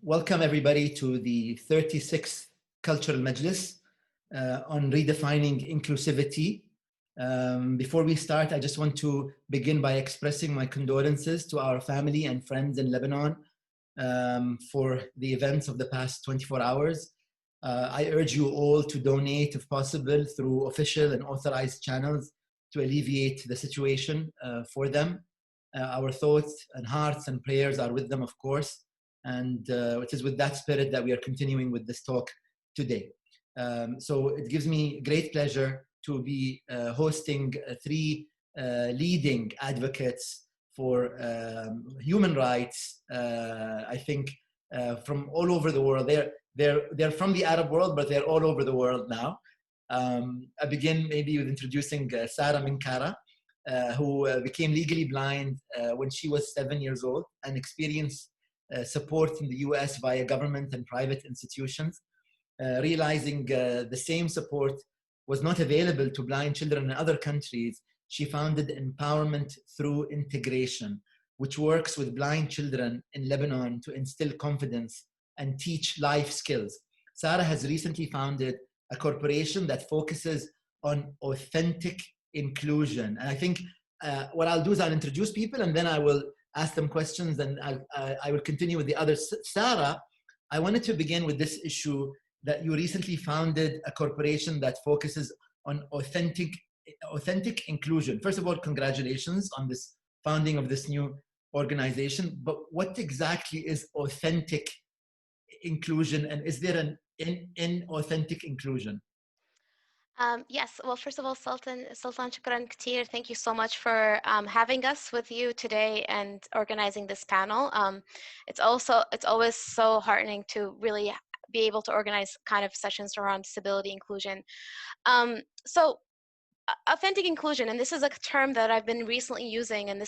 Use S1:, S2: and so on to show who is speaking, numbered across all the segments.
S1: Welcome everybody to the 36th Cultural Majlis on Redefining Inclusivity. Before we start, I just want to begin by expressing my condolences to our family and friends in Lebanon for the events of the past 24 hours. I urge you all to donate, if possible, through official and authorized channels to alleviate the situation for them. Our thoughts and hearts and prayers are with them, of course. And it is with that spirit that we are continuing with this talk today. So it gives me great pleasure to be hosting three leading advocates for human rights, I think, from all over the world. They're from the Arab world, but they're all over the world now. I begin maybe with introducing Sara Minkara, who became legally blind when she was 7 years old and experienced support in the US via government and private institutions. Realizing the same support was not available to blind children in other countries, she founded Empowerment Through Integration, which works with blind children in Lebanon to instill confidence and teach life skills. Sara has recently founded a corporation that focuses on authentic inclusion. And I think what I'll do is I'll introduce people and then I will ask them questions, and I will continue with the others. Sara, I wanted to begin with this issue that you recently founded a corporation that focuses on authentic inclusion. First of all, congratulations on this founding of this new organization, but what exactly is authentic inclusion, and is there an inauthentic inclusion?
S2: Yes, well, first of all, Sultan, shukran katir. Thank you so much for having us with you today and organizing this panel. It's always so heartening to really be able to organize kind of sessions around disability inclusion. So authentic inclusion, and this is a term that I've been recently using, and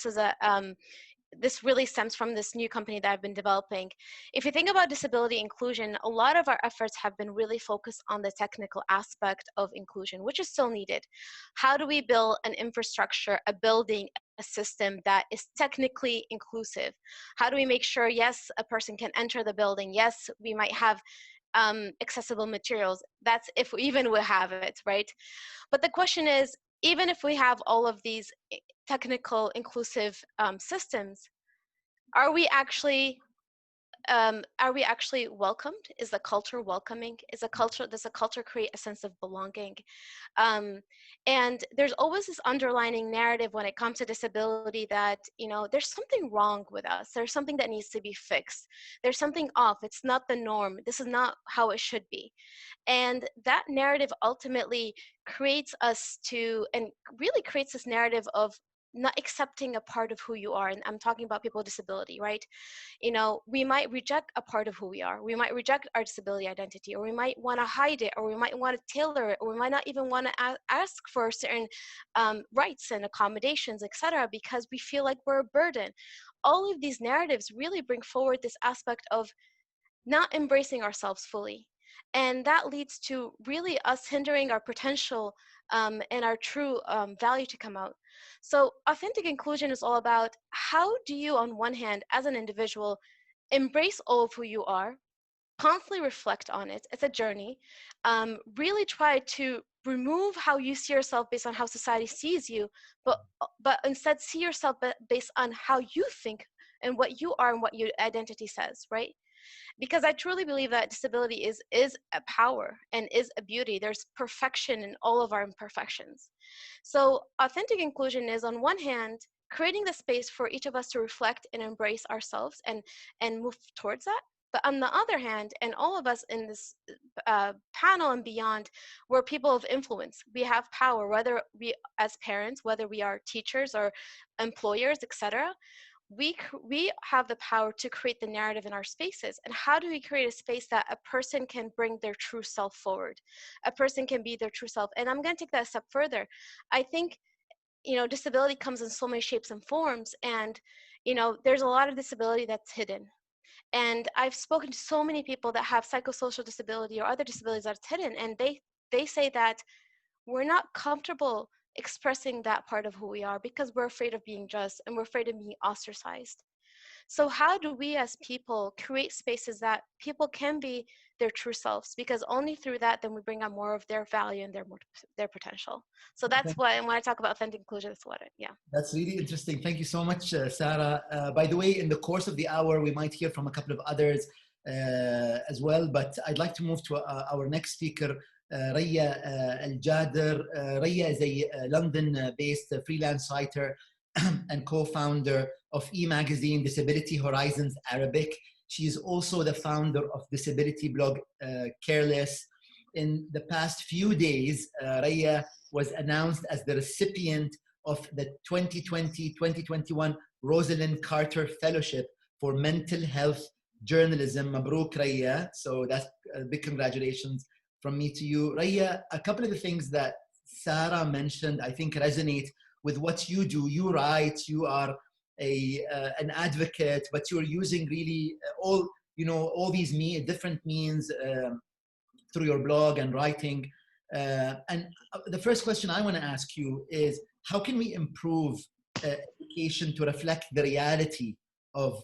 S2: this really stems from this new company that I've been developing. If you think about disability inclusion, a lot of our efforts have been really focused on the technical aspect of inclusion, which is still needed. How do we build an infrastructure, a building, a system that is technically inclusive? How do we make sure, yes, a person can enter the building? Yes, we might have accessible materials. That's if even we have it, right? But the question is, even if we have all of these technical inclusive systems, are we actually welcomed? Is the culture welcoming? Does the culture create a sense of belonging? And there's always this underlining narrative when it comes to disability that, there's something wrong with us. There's something that needs to be fixed. There's something off. It's not the norm. This is not how it should be. And that narrative ultimately creates really creates this narrative of not accepting a part of who you are. And I'm talking about people with disability, right? We might reject a part of who we are. We might reject our disability identity, or we might want to hide it, or we might want to tailor it, or we might not even want to ask for certain rights and accommodations, etc., because we feel like we're a burden. All of these narratives really bring forward this aspect of not embracing ourselves fully. And that leads to really us hindering our potential and our true value to come out. So authentic inclusion is all about, how do you, on one hand, as an individual, embrace all of who you are, constantly reflect on it. It's a journey. Really try to remove how you see yourself based on how society sees you, but instead see yourself based on how you think and what you are and what your identity says, right? Because I truly believe that disability is a power and is a beauty. There's perfection in all of our imperfections. So authentic inclusion is, on one hand, creating the space for each of us to reflect and embrace ourselves and move towards that. But on the other hand, and all of us in this panel and beyond, we're people of influence. We have power, whether we as parents, whether we are teachers or employers, etc. We have the power to create the narrative in our spaces. And how do we create a space that a person can bring their true self forward? A person can be their true self. And I'm going to take that a step further. I think, disability comes in so many shapes and forms. And, there's a lot of disability that's hidden. And I've spoken to so many people that have psychosocial disability or other disabilities that's hidden. And they say that we're not comfortable expressing that part of who we are because we're afraid of being judged and we're afraid of being ostracized. So how do we as people create spaces that people can be their true selves? Because only through that, then we bring out more of their value and their potential. So that's what, and when I talk about authentic inclusion, that's what it, yeah.
S1: That's really interesting. Thank you so much, Sara. By the way, in the course of the hour, we might hear from a couple of others as well, but I'd like to move to our next speaker, Raya Al-Jadir. Raya is a London-based freelance writer and co-founder of e-magazine Disability Horizons Arabic. She is also the founder of disability blog Careless. In the past few days, Raya was announced as the recipient of the 2020-2021 Rosalind Carter Fellowship for Mental Health Journalism. Mabruk, Raya. So that's big congratulations from me to you. Raya, a couple of the things that Sara mentioned, I think resonate with what you do. You write, you are an advocate, but you're using really all these different means through your blog and writing. And the first question I want to ask you is, how can we improve education to reflect the reality of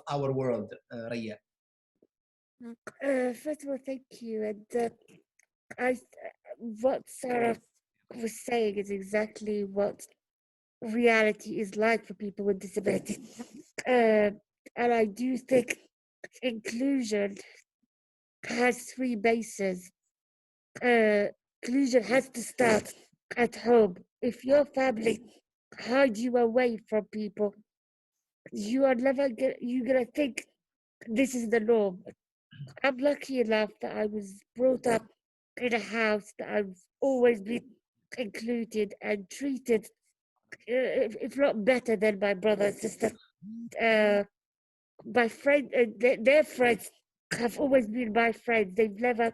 S1: our world, Raya?
S3: First of all, thank you. And what Sara was saying is exactly what reality is like for people with disabilities. And I do think inclusion has three bases. Inclusion has to start at home. If your family hide you away from people, you are never you're gonna think this is the norm. I'm lucky enough that I was brought up in a house that I've always been included and treated, if not better than my brother and sister. My friend, their friends have always been my friends. They've never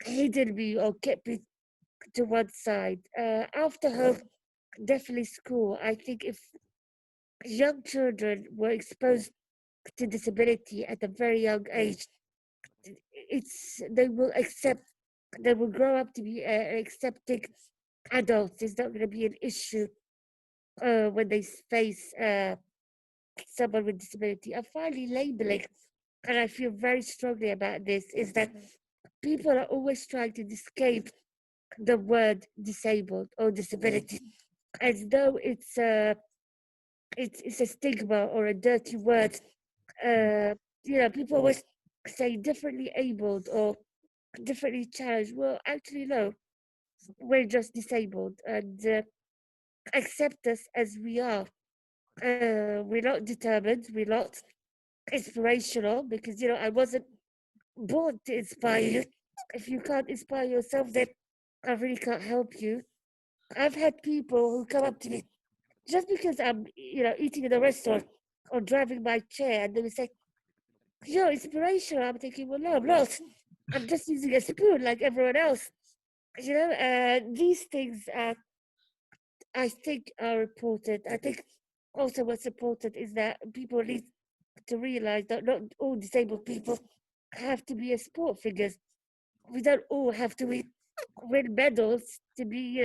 S3: hidden me or kept me to one side. After home, definitely school. I think if young children were exposed to disability at a very young age, they will grow up to be accepting adults. It's not going to be an issue when they face someone with disability. And finally, labeling, and I feel very strongly about this, is that people are always trying to escape the word disabled or disability, as though it's a stigma or a dirty word. People always say differently abled or differently challenged. Well, actually, no, we're just disabled, and accept us as we are. We're not determined, we're not inspirational, because I wasn't born to inspire you. If you can't inspire yourself, then I really can't help you. I've had people who come up to me just because I'm eating in a restaurant or driving my chair, and they will say, "You're inspirational." I'm thinking, well, no, I'm not. I'm just using a spoon like everyone else. These things I think are important. I think also what's important is that people need to realize that not all disabled people have to be a sport figures. We don't all have to win medals to be,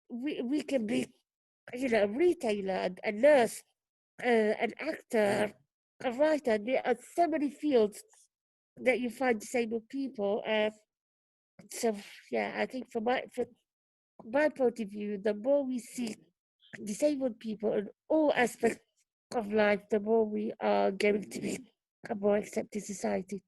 S3: we can be, a retailer, a nurse, an actor, a writer. There are so many fields that you find disabled people. So yeah, I think from my point of view, the more we see disabled people in all aspects of life, the more we are going to be a more accepted society.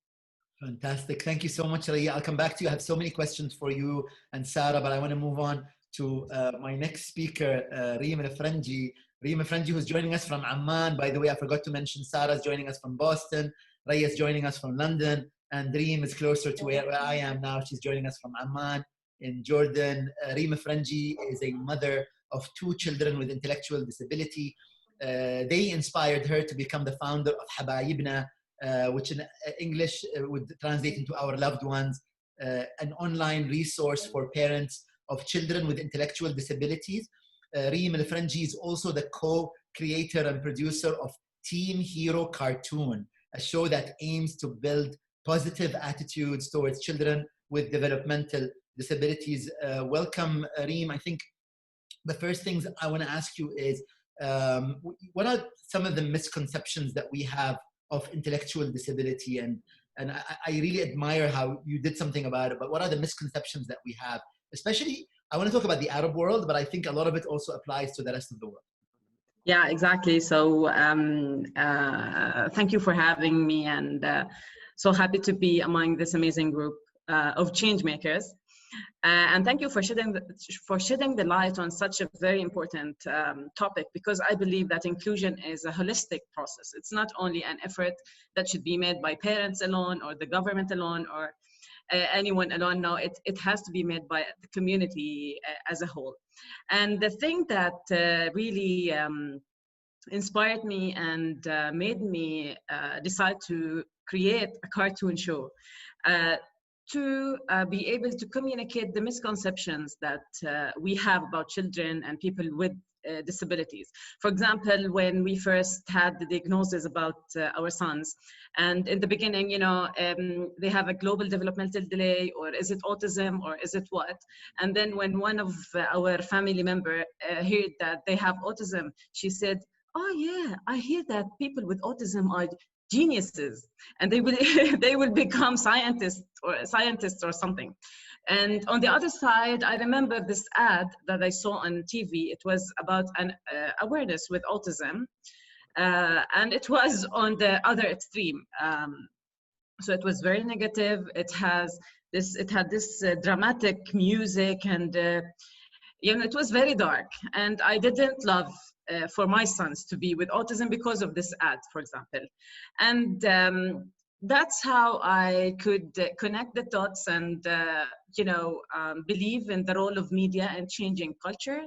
S1: Fantastic. Thank you so much, Raya. I'll come back to you. I have so many questions for you and Sara, but I want to move on to my next speaker, Reem Franji. Reem Franji, who's joining us from Amman. By the way, I forgot to mention Sara is joining us from Boston. Raya is joining us from London. And Reem is closer to where I am now. She's joining us from Amman in Jordan. Reem Franji is a mother of 2 children with intellectual disability. They inspired her to become the founder of Habayibna, which in English would translate into Our Loved Ones, an online resource for parents of children with intellectual disabilities. Reem Franji is also the co-creator and producer of Team Hero Cartoon, a show that aims to build positive attitudes towards children with developmental disabilities. Welcome, Reem. I think the first things I want to ask you is, what are some of the misconceptions that we have of intellectual disability? And I really admire how you did something about it, but what are the misconceptions that we have? Especially, I want to talk about the Arab world, but I think a lot of it also applies to the rest of the world.
S4: Yeah, exactly. So thank you for having me, and so happy to be among this amazing group of change makers. And thank you for shedding the light on such a very important topic, because I believe that inclusion is a holistic process. It's not only an effort that should be made by parents alone or the government alone or anyone alone. No, it has to be made by the community as a whole. And the thing that really inspired me and made me decide to create a cartoon show to be able to communicate the misconceptions that we have about children and people with disabilities. For example, when we first had the diagnosis about our sons, and in the beginning, you know, they have a global developmental delay, or is it autism, or is it what? And then when one of our family member heard that they have autism, she said, "Oh yeah, I hear that people with autism are geniuses, and they will become scientists or something." And on the other side, I remember this ad that I saw on TV. It was about an awareness with autism, and it was on the other extreme. So it was very negative. It had this dramatic music, and you know, it was very dark. And I didn't love for my sons to be with autism because of this ad, for example. And that's how I could connect the dots and, you know, believe in the role of media in changing culture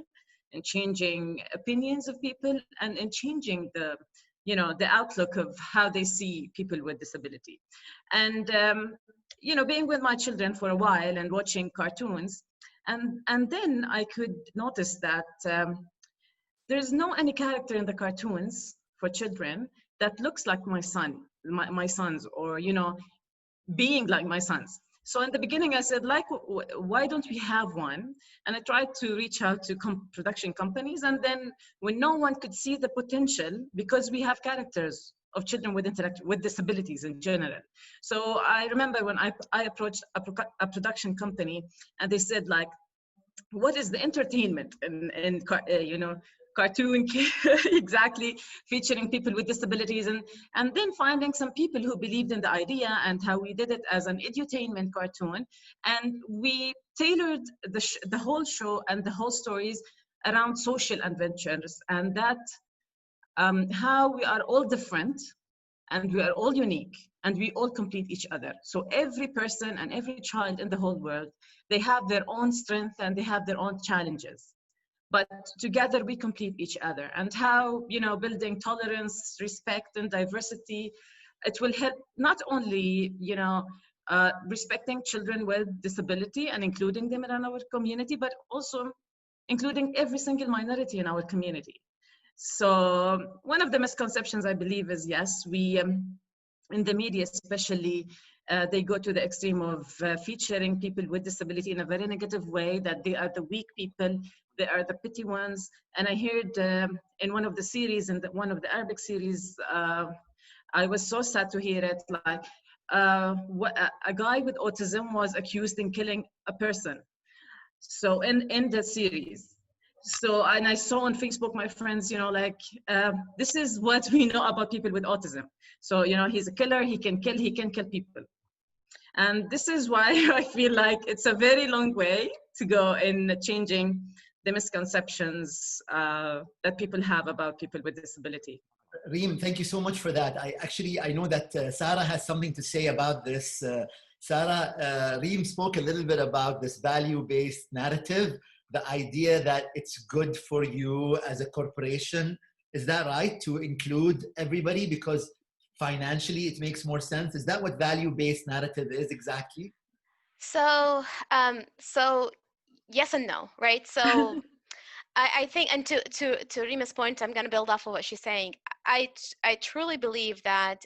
S4: and changing opinions of people, and in changing the, you know, the outlook of how they see people with disability. And, you know, being with my children for a while and watching cartoons, and then I could notice that there's no any character in the cartoons for children that looks like my sons, or, you know, being like my sons. So in the beginning I said, like, why don't we have one? And I tried to reach out to production companies, and then when no one could see the potential, because we have characters of children with disabilities in general. So I remember when I approached a production company, and they said, like, what is the entertainment in you know, cartoon exactly featuring people with disabilities, and then finding some people who believed in the idea and how we did it as an edutainment cartoon, and we tailored the whole show and the whole stories around social adventures, and that how we are all different and we are all unique and we all complete each other. So every person and every child in the whole world, they have their own strength and they have their own challenges, but together we complete each other. And how, you know, building tolerance, respect, and diversity, it will help not only, you know, respecting children with disability and including them in our community, but also including every single minority in our community. So one of the misconceptions, I believe, is yes, we in the media especially, they go to the extreme of featuring people with disability in a very negative way, that they are the weak people, they are the pity ones. And I heard in one of the series, in one of the Arabic series, I was so sad to hear it, like a guy with autism was accused in killing a person. So in the series. So, and I saw on Facebook, my friends, you know, like, this is what we know about people with autism. So, you know, he's a killer, he can kill people. And this is why I feel like it's a very long way to go in changing the misconceptions that people have about people with disability.
S1: Reem, thank you so much for that. I know that Sara has something to say about this. Sara, Reem spoke a little bit about this value-based narrative, the idea that it's good for you as a corporation. Is that right, to include everybody because financially it makes more sense? Is that what value-based narrative is exactly?
S2: So, so yes and no, right? So I think, and to Reema's point, I'm going to build off of what she's saying. I truly believe that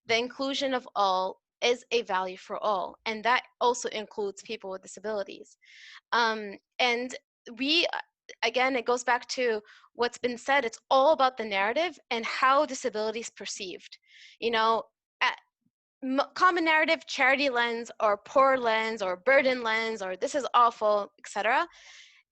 S2: the inclusion of all is a value for all, and that also includes people with disabilities. And we, again, it goes back to what's been said. It's all about the narrative and how disability is perceived. You know, common narrative, charity lens, or poor lens, or burden lens, or this is awful, etc.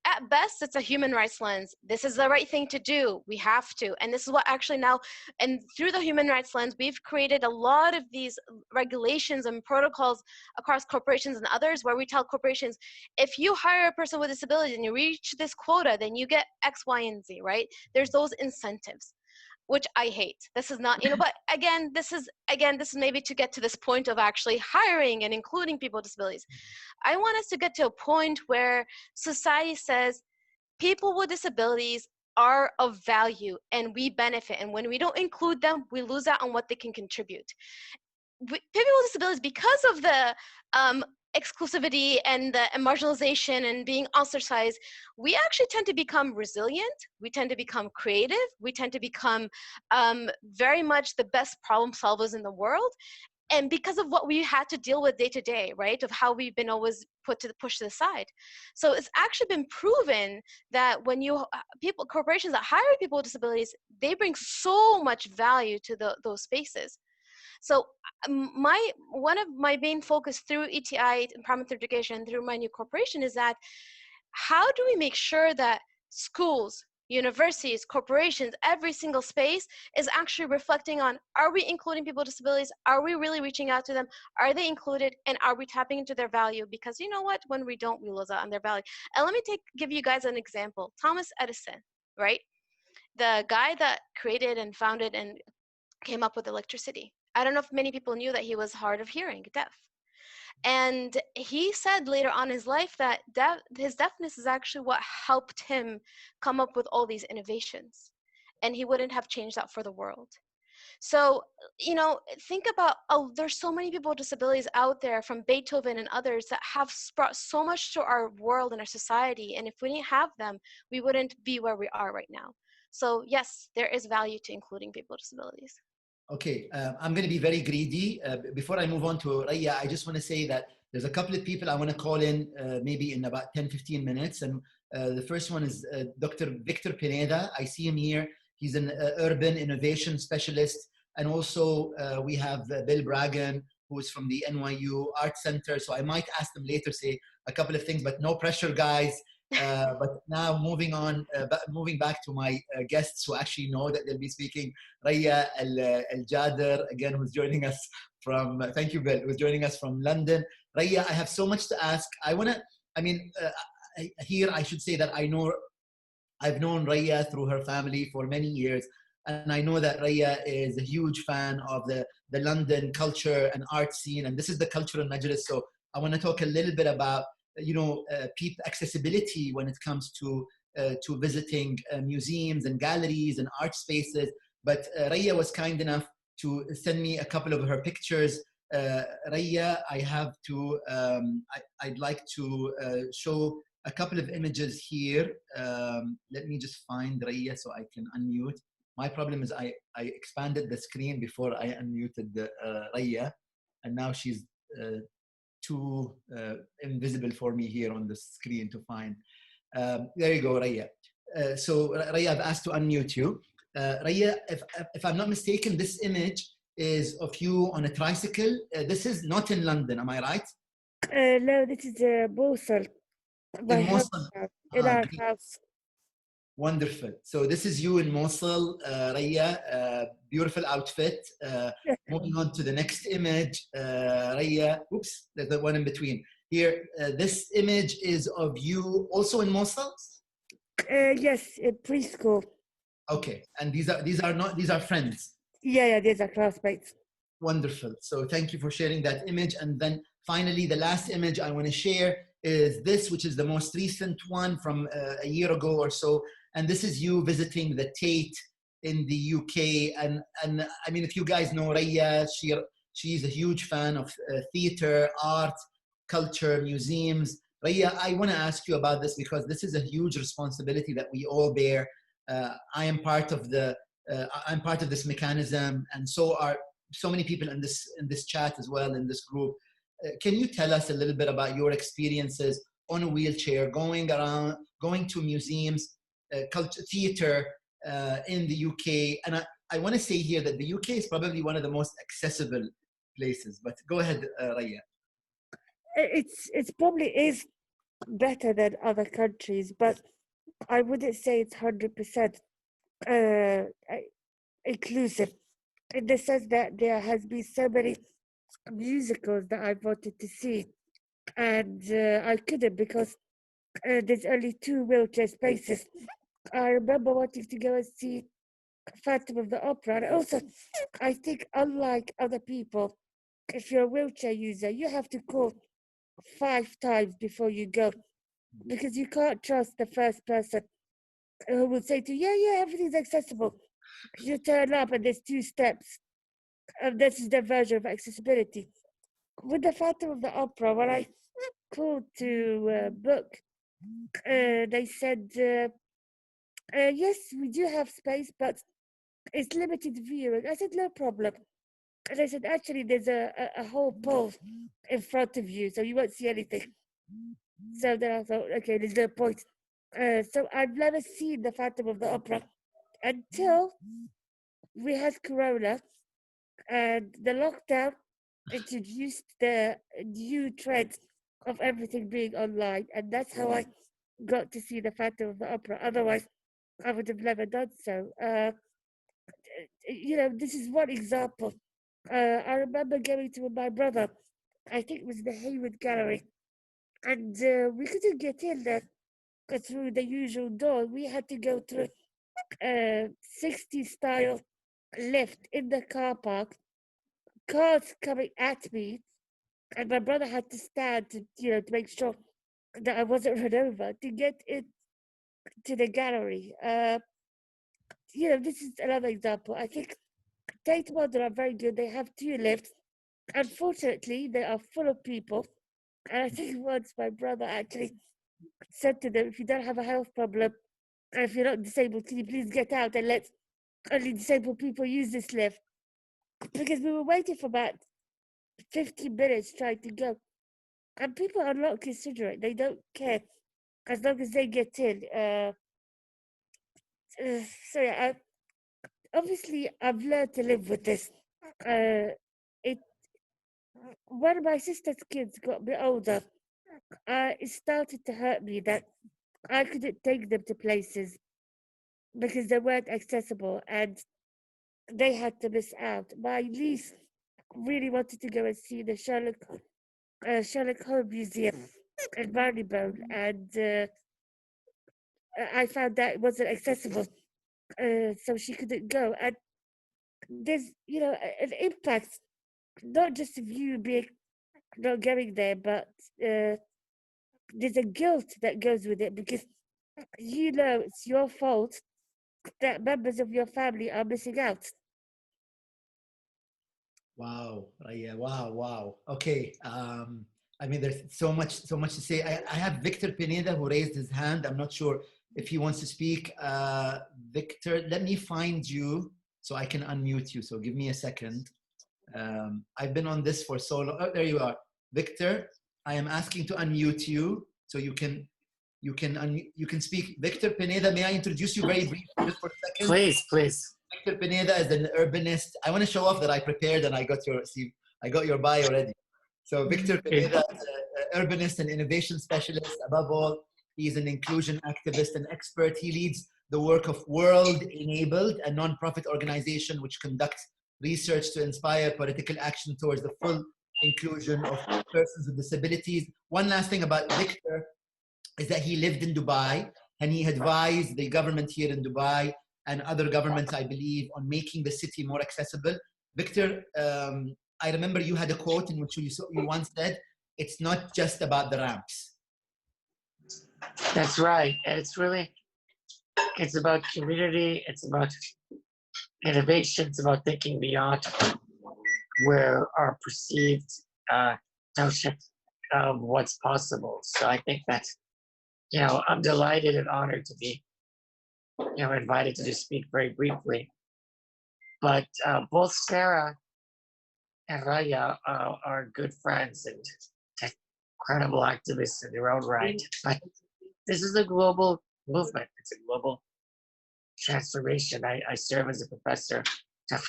S2: At best, it's a human rights lens. This is the right thing to do. We have to. And this is what actually now, and through the human rights lens, we've created a lot of these regulations and protocols across corporations and others, where we tell corporations, if you hire a person with disabilities and you reach this quota, then you get X, Y, and Z, right? There's those incentives, which I hate. This is not, you know, but again, this is maybe to get to this point of actually hiring and including people with disabilities. I want us to get to a point where society says people with disabilities are of value and we benefit. And when we don't include them, we lose out on what they can contribute. People with disabilities, because of the exclusivity and the marginalization and being ostracized, we actually tend to become resilient. We tend to become creative. We tend to become very much the best problem solvers in the world. And because of what we had to deal with day to day, right, of how we've been always pushed to the side. So it's actually been proven that when corporations that hire people with disabilities, they bring so much value to those spaces. So one of my main focus through ETI, Empowerment Through Education, through my new corporation, is that how do we make sure that schools, universities, corporations, every single space is actually reflecting on, are we including people with disabilities? Are we really reaching out to them? Are they included? And are we tapping into their value? Because you know what, when we don't, we lose out on their value. And let me give you guys an example. Thomas Edison, right? The guy that created and founded and came up with electricity. I don't know if many people knew that he was hard of hearing, deaf. And he said later on in his life that his deafness is actually what helped him come up with all these innovations. And he wouldn't have changed that for the world. So, you know, think about, there's so many people with disabilities out there, from Beethoven and others, that have brought so much to our world and our society. And if we didn't have them, we wouldn't be where we are right now. So yes, there is value to including people with disabilities.
S1: Okay, I'm going to be very greedy. Before I move on to Raya, I just want to say that there's a couple of people I want to call in maybe in about 10-15 minutes. And the first one is Dr. Victor Pineda. I see him here. He's an urban innovation specialist. And also we have Bill Bragan, who is from the NYU Art Center. So I might ask them later, say a couple of things, but no pressure, guys. But now moving back to my guests who actually know that they'll be speaking. Raya Jadir, again, who's joining us from, thank you, Bill, who's joining us from London. Raya, I have so much to ask. Here I should say that I've known Raya through her family for many years. And I know that Raya is a huge fan of the London culture and art scene. And this is the cultural Majlis. So I want to talk a little bit about accessibility when it comes to visiting museums and galleries and art spaces. But Raya was kind enough to send me a couple of her pictures. Raya, I'd like to show a couple of images here. Let me just find Raya so I can unmute. My problem is I expanded the screen before I unmuted Raya, and now she's too invisible for me here on the screen to find. There you go, Raya. So Raya, I've asked to unmute you. Raya, if I'm not mistaken, this image is of you on a tricycle. This is not in London, am I right?
S3: No, this is Mosul.
S1: In Mosul.
S3: In our house.
S1: Wonderful. So this is you in Mosul, Raya. Beautiful outfit. Moving on to the next image, Raya. Oops, there's the one in between. Here, this image is of you also in Mosul?
S3: Yes, in preschool.
S1: Okay, and these are friends.
S3: Yeah, these are classmates.
S1: Wonderful. So thank you for sharing that image. And then finally, the last image I want to share is this, which is the most recent one from a year ago or so. And this is you visiting the Tate in the UK. And I mean, if you guys know Raya, she's a huge fan of theater, art, culture, museums. Raya, I want to ask you about this because this is a huge responsibility that we all bear. I am part of I'm part of this mechanism, and so are so many people in this chat as well, in this group. Can you tell us a little bit about your experiences on a wheelchair, going around, going to museums, culture, theater in the UK. And I want to say here that the UK is probably one of the most accessible places. But go ahead, Raya.
S3: It's probably is better than other countries, but I wouldn't say it's 100% inclusive, in the sense that there has been so many musicals that I wanted to see, and I couldn't because there's only 2 wheelchair spaces. I remember wanting to go and see Phantom of the Opera, and also I think, unlike other people, if you're a wheelchair user, you have to call 5 times before you go, because you can't trust the first person who will say to you, yeah, everything's accessible. You turn up and there's 2 steps. And this is their version of accessibility. With the Phantom of the Opera, when I called to book, they said, yes, we do have space, but it's limited viewing. I said, no problem. And they said, actually, there's a whole pole in front of you, so you won't see anything. So then I thought, okay, there's no point. So I've never seen the Phantom of the Opera until we had Corona, and the lockdown introduced the new trend of everything being online, and that's how I got to see the Phantom of the Opera. Otherwise, I would have never done so. This is one example. I remember going to my brother, I think it was the Hayward Gallery, and we couldn't get in there through the usual door. We had to go through a 60s style lift in the car park, cars coming at me, and my brother had to stand to make sure that I wasn't run over to get into the gallery. This is another example. I think Tate Modern are very good. They have 2 lifts. Unfortunately, they are full of people. And I think once my brother actually said to them, if you don't have a health problem, and if you're not disabled, can you please get out and let only disabled people use this lift? Because we were waiting for about 15 minutes trying to go. And people are not considerate. They don't care as long as they get in. Obviously, I've learned to live with this. When my sister's kids got a bit older, it started to hurt me that I couldn't take them to places because they weren't accessible and they had to miss out. My niece really wanted to go and see the Sherlock Holmes Museum in Marylebone, and I found that it wasn't accessible, so she couldn't go. And there's, an impact, not just of you being not going there, but there's a guilt that goes with it because it's your fault that members of your family are missing out.
S1: Wow, yeah, wow. Okay, I mean, there's so much to say. I have Victor Pineda who raised his hand. I'm not sure if he wants to speak. Victor, let me find you so I can unmute you. So give me a second. I've been on this for so long. Oh, there you are. Victor, I am asking to unmute you so you can speak. Victor Pineda, may I introduce you very briefly just for a second?
S5: Please.
S1: Victor Pineda is an urbanist. I want to show off that I prepared and I got your bio already. So Victor Pineda is an urbanist and innovation specialist. Above all, he is an inclusion activist and expert. He leads the work of World Enabled, a non-profit organization which conducts research to inspire political action towards the full inclusion of persons with disabilities. One last thing about Victor is that he lived in Dubai and he advised the government here in Dubai and other governments, I believe, on making the city more accessible. Victor, I remember you had a quote in which you once said, "It's not just about the ramps."
S5: That's right. And it's about community. It's about innovation. It's about thinking beyond where our perceived notion of what's possible. So I think that, I'm delighted and honored to be, invited to just speak very briefly. But both Sara and Raya are good friends, and incredible activists in their own right. But this is a global movement. It's a global transformation. I serve as a professor of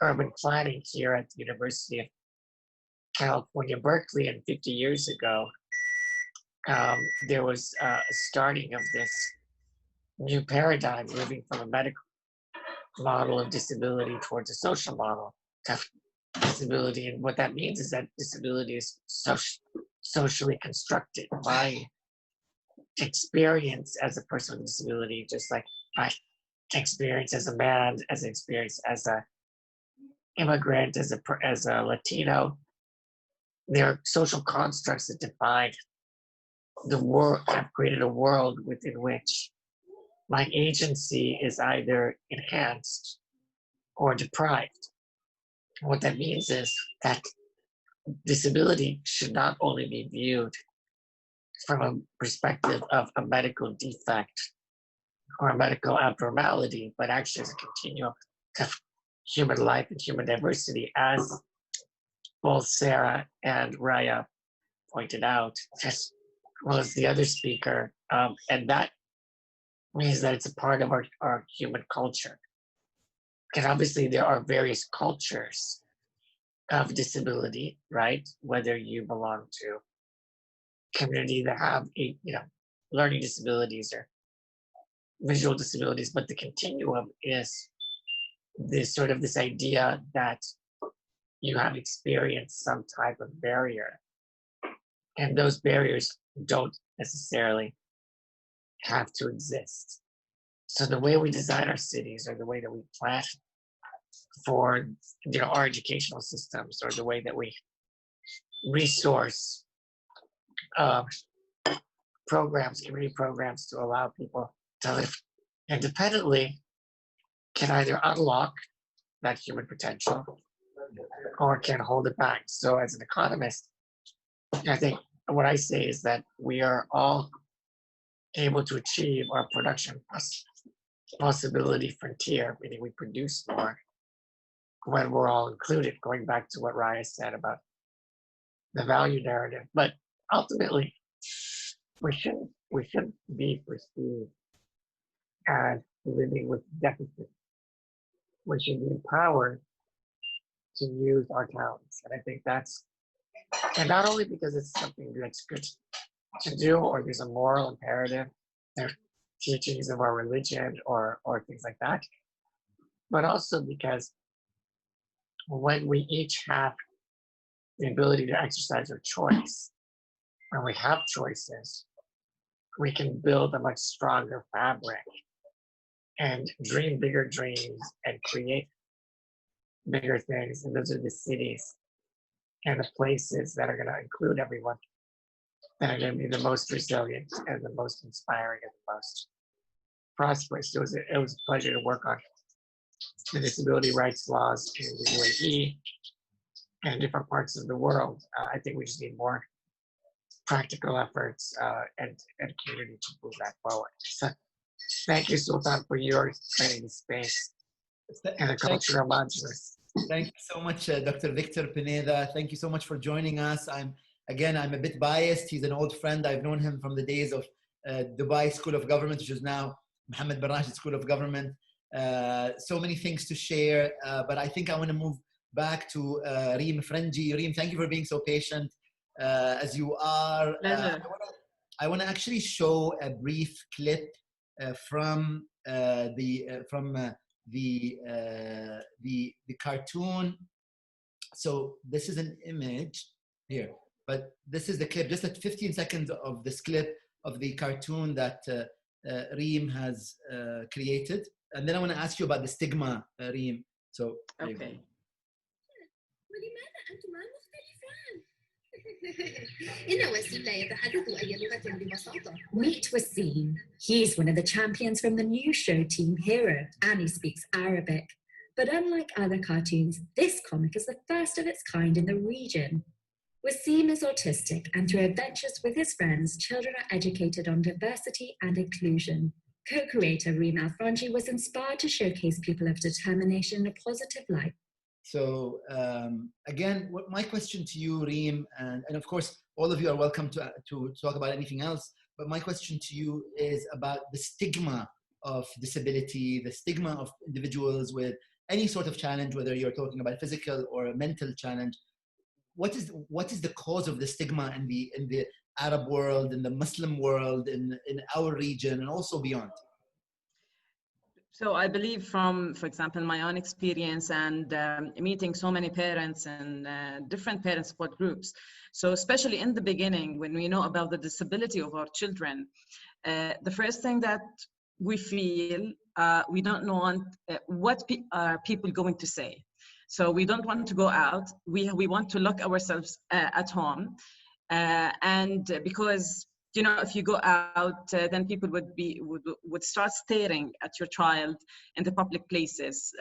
S5: urban planning here at the University of California, Berkeley, and 50 years ago, there was a starting of this new paradigm, moving from a medical model of disability towards a social model of disability. And what that means is that disability is socially constructed. My experience as a person with disability, just like my experience as a man, as an experience as a immigrant, as a Latino, there are social constructs that define the world, have created a world within which my agency is either enhanced or deprived. What that means is that disability should not only be viewed from a perspective of a medical defect or a medical abnormality, but actually as a continuum of human life and human diversity, as both Sara and Raya pointed out, as well as the other speaker. And that means that it's a part of our human culture. And obviously there are various cultures of disability, right? Whether you belong to community that have learning disabilities or visual disabilities, but the continuum is this idea that you have experienced some type of barrier, and those barriers don't necessarily have to exist. So the way we design our cities, or the way that we plan for our educational systems, or the way that we resource programs, community programs to allow people to live independently, can either unlock that human potential or can hold it back. So as an economist, I think what I say is that we are all able to achieve our production possibility frontier, meaning we produce more when we're all included, going back to what Raya said about the value narrative. But ultimately, we shouldn't be perceived as living with deficit. We should be empowered to use our talents. And I think and not only because it's something that's good to do, or there's a moral imperative, there's teachings of our religion or things like that, but also because when we each have the ability to exercise our choice, when we have choices, we can build a much stronger fabric and dream bigger dreams and create bigger things. And those are the cities and the places that are going to include everyone, that are going to be the most resilient and the most inspiring and the most prosperous. It was a pleasure to work on the disability rights laws in the UAE and different parts of the world. I think we just need more practical efforts and community to move that forward. So thank you, Sultan, for your creating the space and the cultural Majlis.
S1: Thank you so much, Dr. Victor Pineda. Thank you so much for joining us. I'm a bit biased. He's an old friend. I've known him from the days of Dubai School of Government, which is now Mohammed bin Rashid School of Government. So many things to share, but I think I want to move back to Reem Franji. Reem, thank you for being so patient as you are. I want to actually show a brief clip from the cartoon. So this is an image here, but this is the clip, just at 15 seconds of this clip of the cartoon that Reem has created. And then I want to ask you about the stigma, Reem. So,
S4: okay.
S6: Meet Wasim. He's one of the champions from the new show Team Hero, and he speaks Arabic. But unlike other cartoons, this comic is the first of its kind in the region. Wasim is autistic, and through adventures with his friends, children are educated on diversity and inclusion. Co-creator Reem Franji was inspired to showcase people of determination in a positive light.
S1: So again, my question to you, Reem, and of course, all of you are welcome to talk about anything else. But my question to you is about the stigma of disability, the stigma of individuals with any sort of challenge, whether you're talking about physical or a mental challenge. What is the cause of the stigma in the Arab world, in the Muslim world, in our region, and also beyond?
S4: So I believe from, for example, my own experience and meeting so many parents and different parent support groups. So especially in the beginning, when we know about the disability of our children, the first thing that we feel, we don't know what are people going to say. So we don't want to go out. We want to lock ourselves at home. And because, you know, if you go out, then people would start staring at your child in the public places.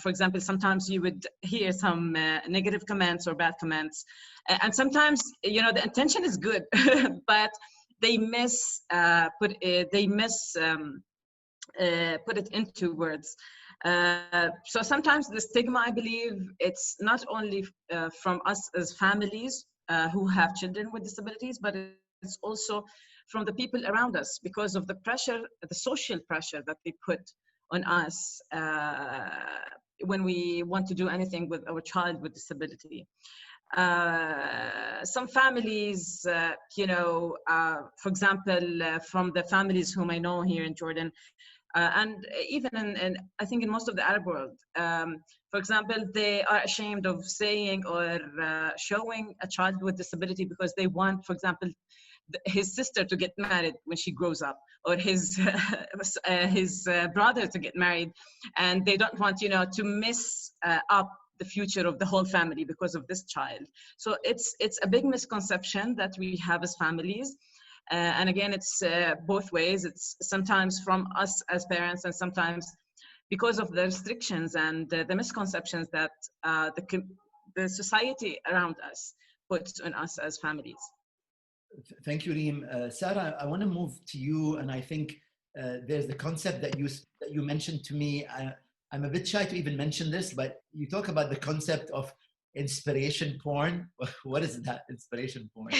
S4: For example, sometimes you would hear some negative comments or bad comments. And sometimes, you know, the intention is good, but they put it into words. So sometimes the stigma, I believe, it's not only from us as families who have children with disabilities, but it's also from the people around us because of the pressure, the social pressure that they put on us when we want to do anything with our child with disability. Some families, you know, for example, from the families whom I know here in Jordan, and even in I think in most of the Arab world, for example, they are ashamed of saying or showing a child with disability because they want, for example, his sister to get married when she grows up, or his brother to get married, and they don't want, you know, to mess up the future of the whole family because of this child. So it's a big misconception that we have as families. And again, it's both ways. It's sometimes from us as parents, and sometimes because of the restrictions and the misconceptions that the society around us puts on us as families.
S1: Thank you, Reem. Sara, I want to move to you, and I think there's the concept that you mentioned to me. I'm a bit shy to even mention this, but you talk about the concept of inspiration porn. What is that, inspiration porn?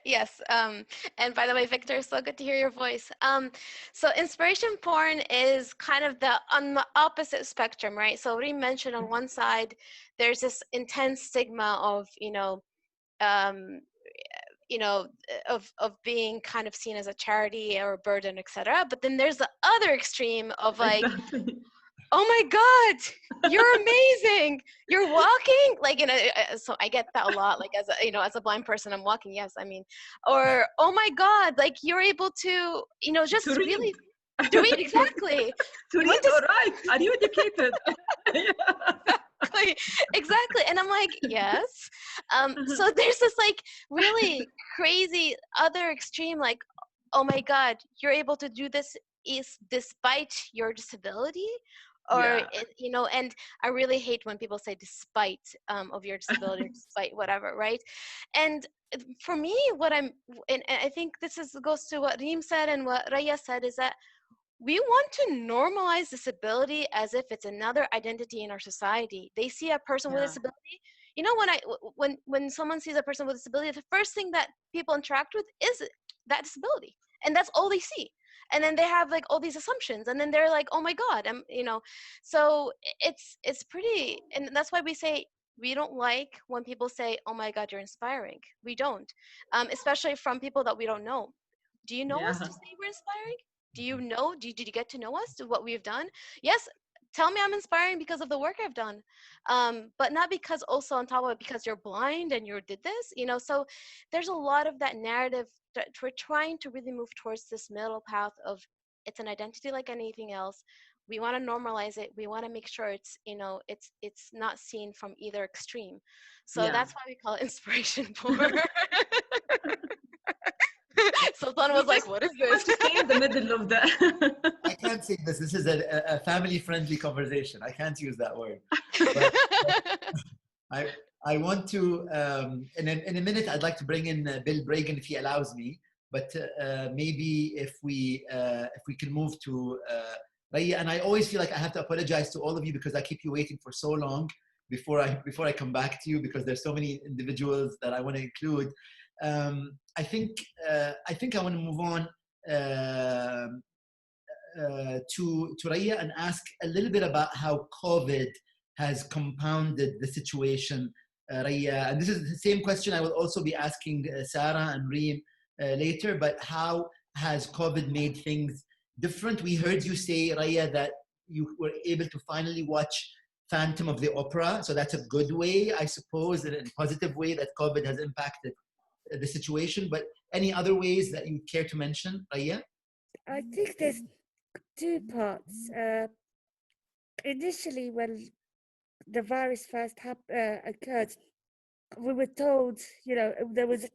S2: Yes. And by the way, Victor, so good to hear your voice. So inspiration porn is kind of on the opposite spectrum, right? So Reem mentioned on one side, there's this intense stigma of, of being kind of seen as a charity or a burden, etc. But then there's the other extreme of like,
S4: Exactly.
S2: Oh my God, you're amazing. You're walking. Like, so I get that a lot. Like as a blind person, I'm walking. Yes. I mean, or, oh my God, like you're able to, just
S4: To read.
S2: really to read. Exactly.
S4: To read, all right. Are you educated?
S2: Exactly. And I'm like, yes. So there's this like really crazy other extreme, like, oh my God, you're able to do this is despite your disability. Or,
S4: Yeah.
S2: And I really hate when people say despite of your disability, or despite whatever, right? And for me, and I think goes to what Reem said and what Raya said, is that we want to normalize disability as if it's another identity in our society. They see a person with disability. When someone sees a person with disability, the first thing that people interact with is that disability, and that's all they see. And then they have like all these assumptions, and then they're like, oh my God, so it's pretty, and that's why we say we don't like when people say, oh my God, you're inspiring. We don't, especially from people that we don't know. Do you know us to say we're inspiring? Do you know, did you get to know us, to what we've done? Yes, tell me I'm inspiring because of the work I've done, but not because also on top of it because you're blind and you did this, so there's a lot of that narrative that we're trying to really move towards this middle path of it's an identity like anything else. We want to normalize it. We want to make sure it's, it's not seen from either extreme. So that's why we call it inspiration porn. Sultan was like, what is this?
S4: To stay in the middle of the...
S1: I can't say this. This is a family-friendly conversation. I can't use that word. But I want to, in a minute, I'd like to bring in Bill Bragan if he allows me. But maybe if we can move to Raya, and I always feel like I have to apologize to all of you because I keep you waiting for so long before I come back to you, because there's so many individuals that I want to include. I think I want to move on to Raya and ask a little bit about how COVID has compounded the situation, Raya. And this is the same question I will also be asking Sara and Reem later, but how has COVID made things different? We heard you say, Raya, that you were able to finally watch Phantom of the Opera. So that's a good way, I suppose, in a positive way that COVID has impacted the situation. But any other ways that you care to mention, Raya?
S3: I think there's two parts. Initially, when the virus first occurred, we were told, there was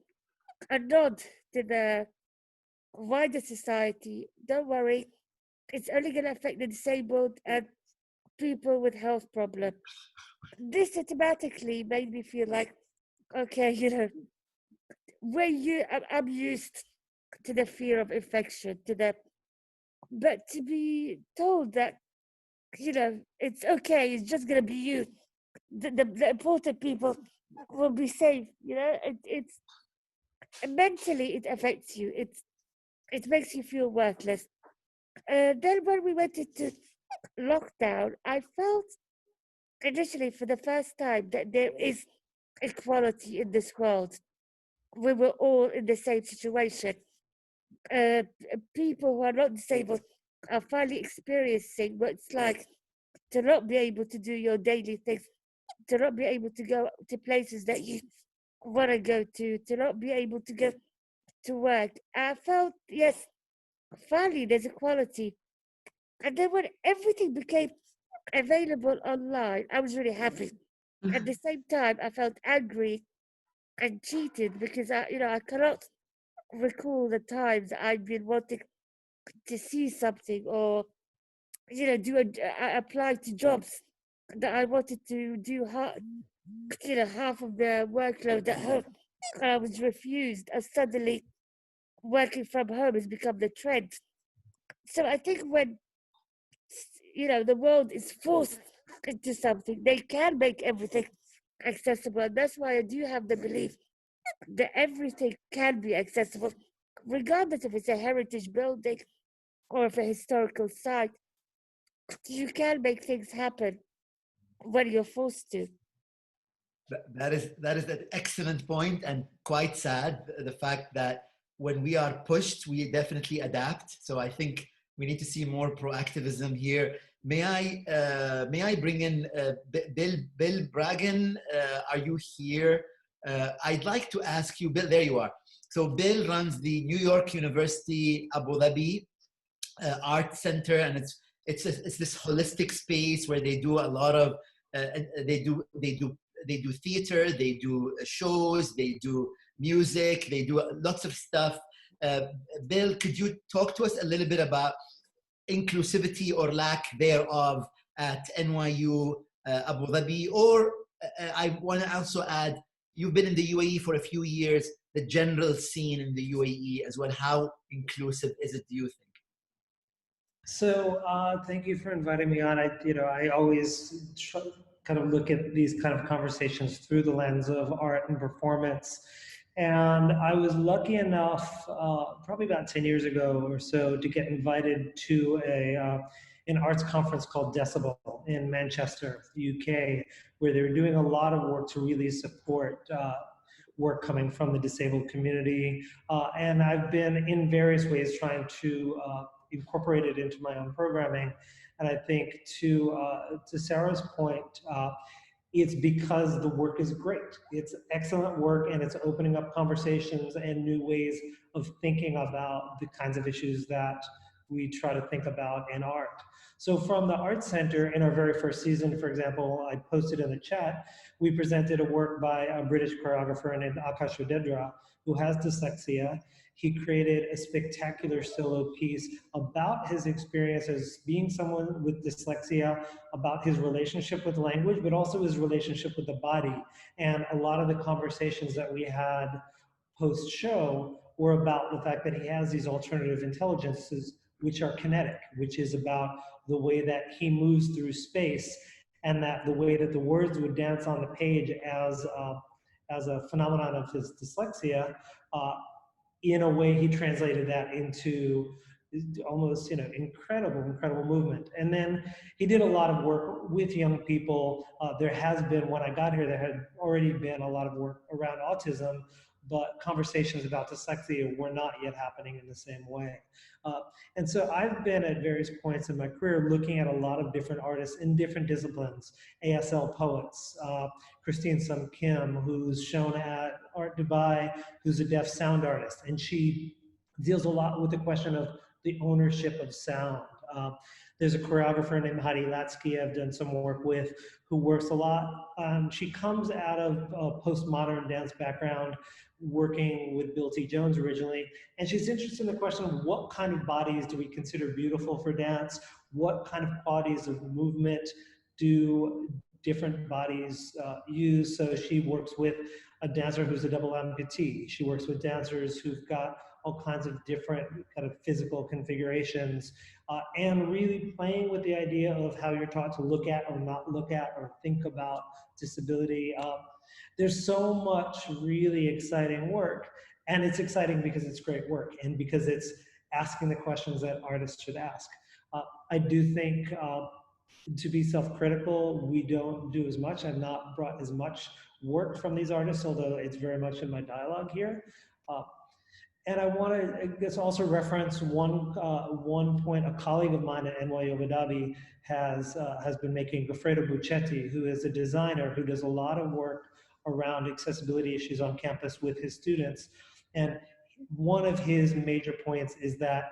S3: a nod to the wider society. Don't worry, it's only going to affect the disabled and people with health problems. This automatically made me feel like, okay, I'm used to the fear of infection, but to be told that, it's okay, it's just going to be you. The important people will be safe, it's mentally it affects you. It makes you feel worthless. Then when we went into lockdown, I felt initially for the first time that there is equality in this world. We were all in the same situation. People who are not disabled are finally experiencing what it's like to not be able to do your daily things, to not be able to go to places that you want to go to not be able to go to work. I felt, yes, finally there's equality. And then when everything became available online, I was really happy. At the same time, I felt angry and cheated because I cannot recall the times I've been wanting to see something or apply to jobs that I wanted to do half of the workload at home. I was refused, and suddenly working from home has become the trend. So I think when the world is forced into something, they can make everything accessible. And that's why I do have the belief that everything can be accessible, regardless if it's a heritage building or if a historical site. You can make things happen when you're forced to.
S1: That is an excellent point, and quite sad, the fact that when we are pushed, we definitely adapt. So I think we need to see more proactivism here. May I bring in Bill Bragan? Are you here? I'd like to ask you, Bill. There you are. So Bill runs the New York University Abu Dhabi Art Center, and it's this holistic space where they do a lot of they do theater, they do shows, they do music, they do lots of stuff. Bill, could you talk to us a little bit about inclusivity or lack thereof at NYU Abu Dhabi? Or I want to also add, you've been in the UAE for a few years, the general scene in the UAE as well. How inclusive is it, do you think?
S7: So thank you for inviting me on. I always kind of look at these kind of conversations through the lens of art and performance. And I was lucky enough, probably about 10 years ago or so, to get invited to an arts conference called Decibel in Manchester, UK, where they were doing a lot of work to really support work coming from the disabled community. And I've been in various ways trying to incorporate it into my own programming. And I think to Sara's point, it's because the work is great. It's excellent work, and it's opening up conversations and new ways of thinking about the kinds of issues that we try to think about in art. So from the Art Center, in our very first season, for example, I posted in the chat, we presented a work by a British choreographer named Akash Udedra, who has dyslexia. He created a spectacular solo piece about his experience as being someone with dyslexia, about his relationship with language, but also his relationship with the body. And a lot of the conversations that we had post-show were about the fact that he has these alternative intelligences, which are kinetic, which is about the way that he moves through space, and that the way that the words would dance on the page as a phenomenon of his dyslexia, in a way he translated that into almost incredible movement. And then he did a lot of work with young people. There has been, when I got here, there had already been a lot of work around autism, but conversations about dyslexia were not yet happening in the same way. And so I've been at various points in my career looking at a lot of different artists in different disciplines, ASL poets, Christine Sum Kim, who's shown at Art Dubai, who's a deaf sound artist, and she deals a lot with the question of the ownership of sound. There's a choreographer named Heidi Latsky I've done some work with who works a lot. She comes out of a postmodern dance background, working with Bill T. Jones originally, and she's interested in the question of what kind of bodies do we consider beautiful for dance? What kind of qualities of movement do different bodies use? So she works with a dancer who's a double amputee. She works with dancers who've got all kinds of different kind of physical configurations, and really playing with the idea of how you're taught to look at or not look at or think about disability. There's so much really exciting work, and it's exciting because it's great work and because it's asking the questions that artists should ask. I do think to be self-critical, we don't do as much. I've not brought as much work from these artists, although it's very much in my dialogue here. And I want to, I guess, also reference one point. A colleague of mine at NYU Abu Dhabi has been making, Goffredo Buccetti, who is a designer who does a lot of work around accessibility issues on campus with his students. And one of his major points is that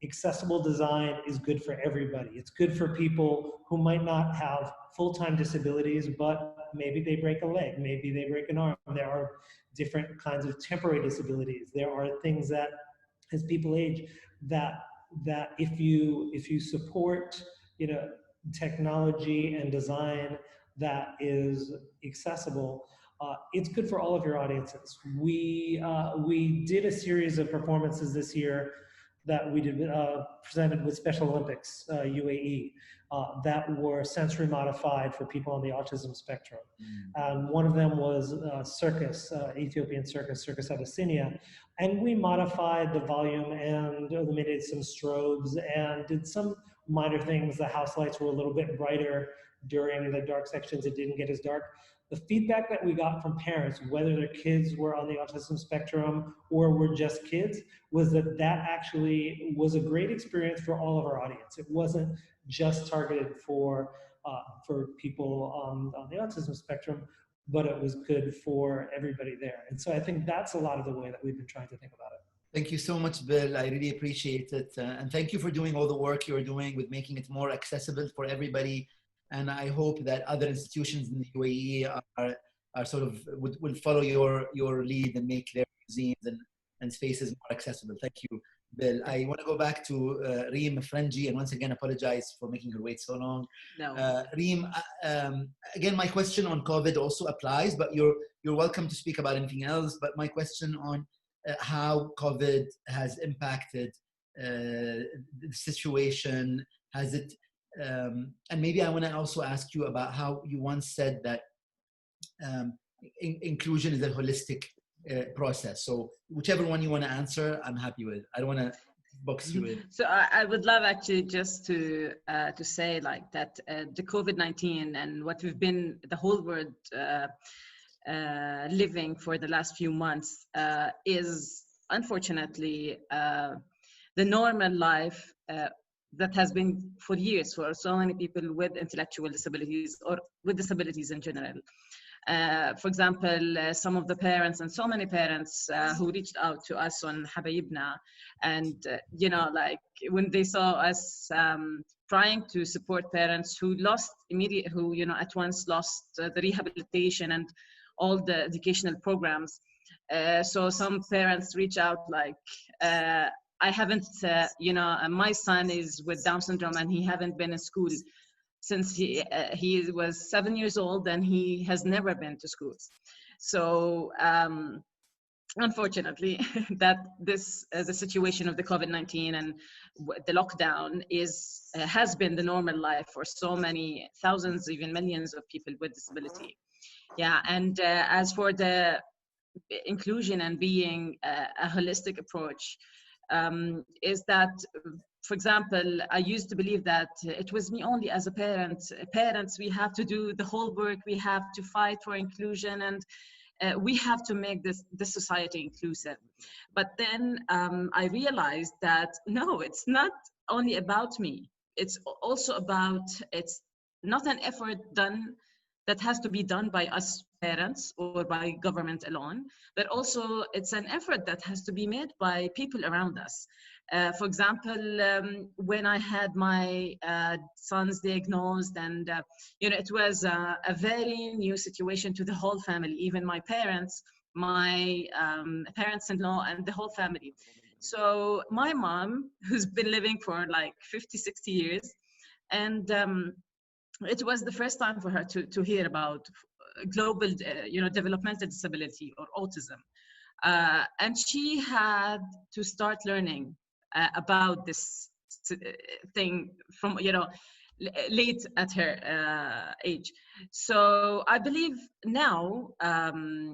S7: accessible design is good for everybody. It's good for people who might not have full-time disabilities, but maybe they break a leg, maybe they break an arm. There are different kinds of temporary disabilities. There are things that, as people age, that if you support, technology and design that is accessible, it's good for all of your audiences. We did a series of performances this year that we did presented with Special Olympics UAE that were sensory modified for people on the autism spectrum. One of them was circus, Ethiopian circus Abyssinia, and we modified the volume and eliminated some strobes and did some minor things. The house lights were a little bit brighter during the dark sections. It didn't get as dark. The feedback that we got from parents, whether their kids were on the autism spectrum or were just kids, was that actually was a great experience for all of our audience. It wasn't just targeted for people on the autism spectrum, but it was good for everybody there. And so I think that's a lot of the way that we've been trying to think about it.
S1: Thank you so much, Bill. I really appreciate it. And thank you for doing all the work you're doing with making it more accessible for everybody. And I hope that other institutions in the UAE are sort of will follow your lead and make their museums and spaces more accessible. Thank you, Bill. I want to go back to Reem, Franji, and once again apologize for making her wait so long.
S4: No.
S1: Reem, again, my question on COVID also applies, but you're welcome to speak about anything else. But my question on how COVID has impacted the situation, has it? And maybe I want to also ask you about how you once said that inclusion is a holistic process. So whichever one you want to answer, I'm happy with. I don't want to box you in.
S4: So I would love actually just to say like that the COVID-19 and what we've been, the whole world living for the last few months is unfortunately the normal life that has been for years for so many people with intellectual disabilities or with disabilities in general. For example, some of the parents and so many parents who reached out to us on Habayibna, and like when they saw us trying to support parents who lost who at once lost the rehabilitation and all the educational programs. So some parents reach out like, I haven't, my son is with Down syndrome and he haven't been in school since he was 7 years old and he has never been to school. So unfortunately, that the situation of the COVID-19 and the lockdown has been the normal life for so many thousands, even millions of people with disability. Yeah, and as for the inclusion and being a holistic approach, is that, for example, I used to believe that it was me only as a parent. Parents, we have to do the whole work, we have to fight for inclusion, and we have to make this society inclusive. But then I realized that no, it's not only about me. It's also about, it's not an effort done that has to be done by us parents or by government alone, but also it's an effort that has to be made by people around us. For example, when I had my sons diagnosed, and it was a very new situation to the whole family, even my parents, my parents-in-law, and the whole family. So my mom, who's been living for like 50, 60 years, and it was the first time for her to hear about global, developmental disability or autism. And she had to start learning about this thing from, late at her age. So I believe now,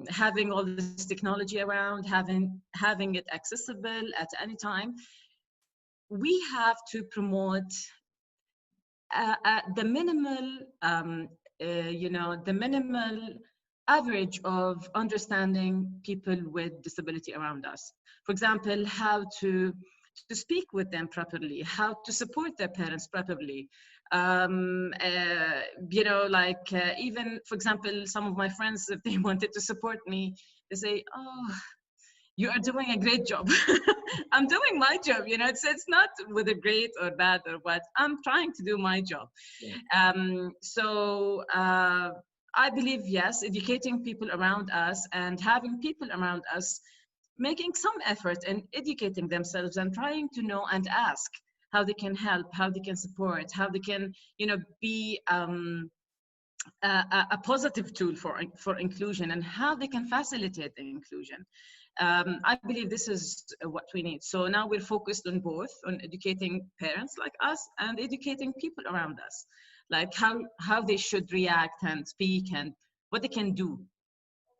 S4: having all this technology around, having it accessible at any time, we have to promote the minimal, the minimal average of understanding people with disability around us. For example, how to speak with them properly, how to support their parents properly. Even, for example, some of my friends, if they wanted to support me, they say, "Oh, you are doing a great job." I'm doing my job, it's not whether great or bad or what, I'm trying to do my job. Yeah. I believe, yes, educating people around us and having people around us making some effort in educating themselves and trying to know and ask how they can help, how they can support, how they can, be a positive tool for inclusion, and how they can facilitate the inclusion. I believe this is what we need. So now we're focused on both, on educating parents like us and educating people around us, like how they should react and speak and what they can do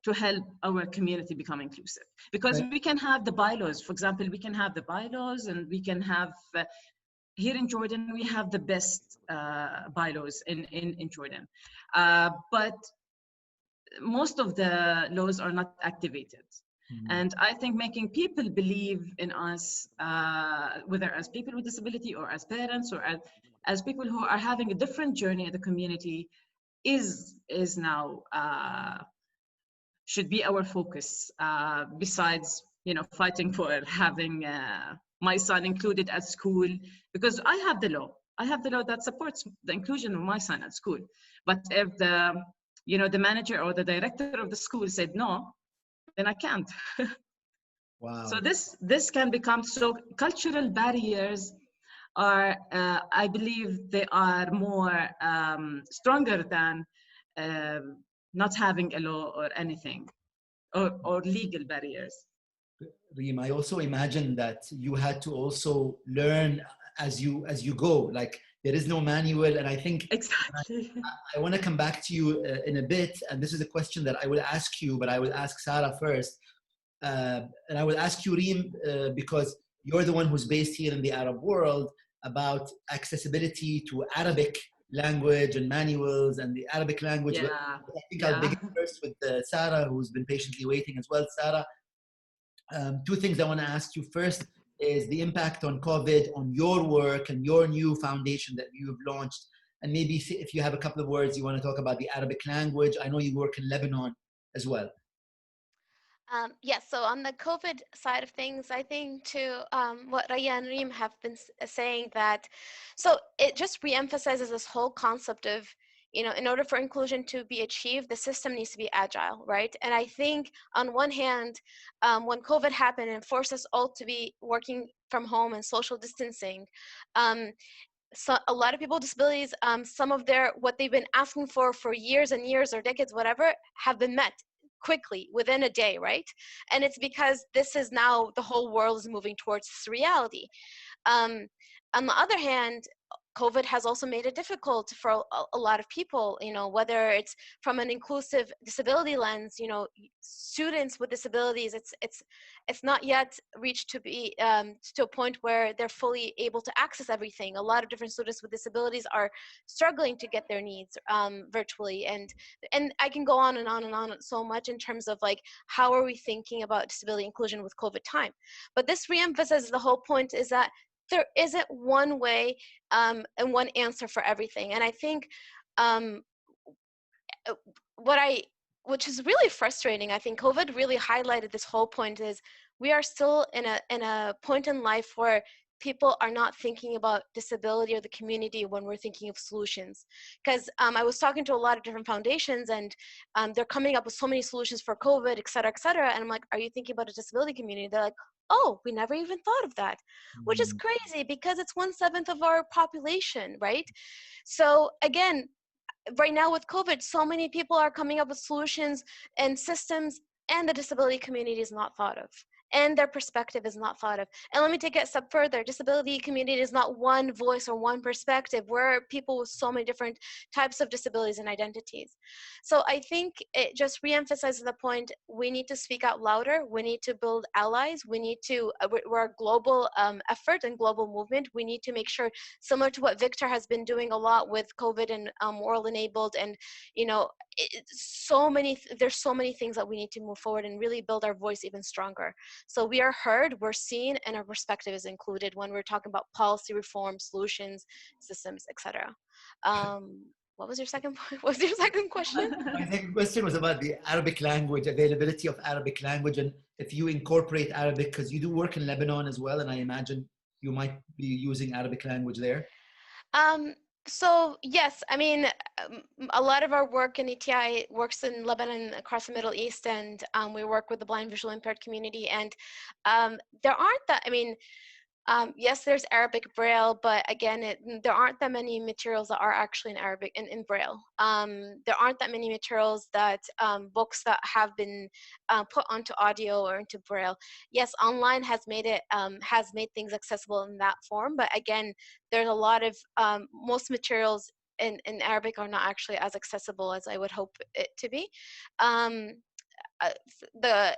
S4: to help our community become inclusive. Because we can have the bylaws, for example, we can have the bylaws, and we can have, here in Jordan, we have the best bylaws in Jordan. But most of the laws are not activated. And I think making people believe in us, whether as people with disability or as parents or as people who are having a different journey in the community, is now should be our focus. Besides, fighting for having my son included at school, because I have the law that supports the inclusion of my son at school. But if the manager or the director of the school said no, then I can't. Wow. So this can become, so cultural barriers are, I believe they are more stronger than not having a law or anything, or legal barriers.
S1: Reem, I also imagine that you had to also learn as you go, like there is no manual. And I think
S4: exactly.
S1: I want to come back to you in a bit, and this is a question that I will ask you, but I will ask Sara first. And I will ask you, Reem, because you're the one who's based here in the Arab world, about accessibility to Arabic language and manuals and the Arabic language.
S4: Yeah.
S1: I think I'll begin first with Sara, who's been patiently waiting as well. Sara, two things I want to ask you. First is the impact on COVID on your work and your new foundation that you've launched. And maybe if you have a couple of words you want to talk about the Arabic language. I know you work in Lebanon as well.
S2: Yes, so on the COVID side of things, I think to what Raya and Reem have been saying, that, so it just reemphasizes this whole concept of, in order for inclusion to be achieved, the system needs to be agile, right? And I think on one hand, when COVID happened and forced us all to be working from home and social distancing, so a lot of people with disabilities, some of what they've been asking for years and years or decades, whatever, have been met quickly within a day, right? And it's because this is now, the whole world is moving towards this reality. On the other hand, COVID has also made it difficult for a lot of people, whether it's from an inclusive disability lens. Students with disabilities, it's not yet reached to be to a point where they're fully able to access everything. A lot of different students with disabilities are struggling to get their needs virtually, and I can go on and on and on so much in terms of like, how are we thinking about disability inclusion with COVID time? But this reemphasizes the whole point, is that there isn't one way and one answer for everything. And I think which is really frustrating, I think COVID really highlighted this whole point, is we are still in a point in life where people are not thinking about disability or the community when we're thinking of solutions. Because I was talking to a lot of different foundations, and they're coming up with so many solutions for COVID, et cetera, et cetera. And I'm like, are you thinking about a disability community? They're like, oh, we never even thought of that, which is crazy because it's 1/7 of our population, right? So again, right now with COVID, so many people are coming up with solutions and systems, and the disability community is not thought of, and their perspective is not thought of. And let me take it a step further. Disability community is not one voice or one perspective. We're people with so many different types of disabilities and identities. So I think it just reemphasizes the point, we need to speak out louder. We need to build allies. We need to, we're a global effort and global movement. We need to make sure, similar to what Victor has been doing a lot with COVID and World Enabled, and there's so many things that we need to move forward and really build our voice even stronger. So we are heard, we're seen, and our perspective is included when we're talking about policy reform, solutions, systems, etc. What was your second point? What was your second question?
S1: My second question was about the Arabic language, availability of Arabic language, and if you incorporate Arabic, because you do work in Lebanon as well, and I imagine you might be using Arabic language there.
S2: So yes, I mean, a lot of our work in ETI works in Lebanon, across the Middle East, and we work with the blind visual impaired community. And there aren't that, I mean, yes, there's Arabic Braille, but again, there aren't that many materials that are actually in Arabic, in Braille. There aren't that many materials that, books that have been put onto audio or into Braille. Yes, online has made things accessible in that form, but again, there's a lot of, most materials in Arabic are not actually as accessible as I would hope it to be.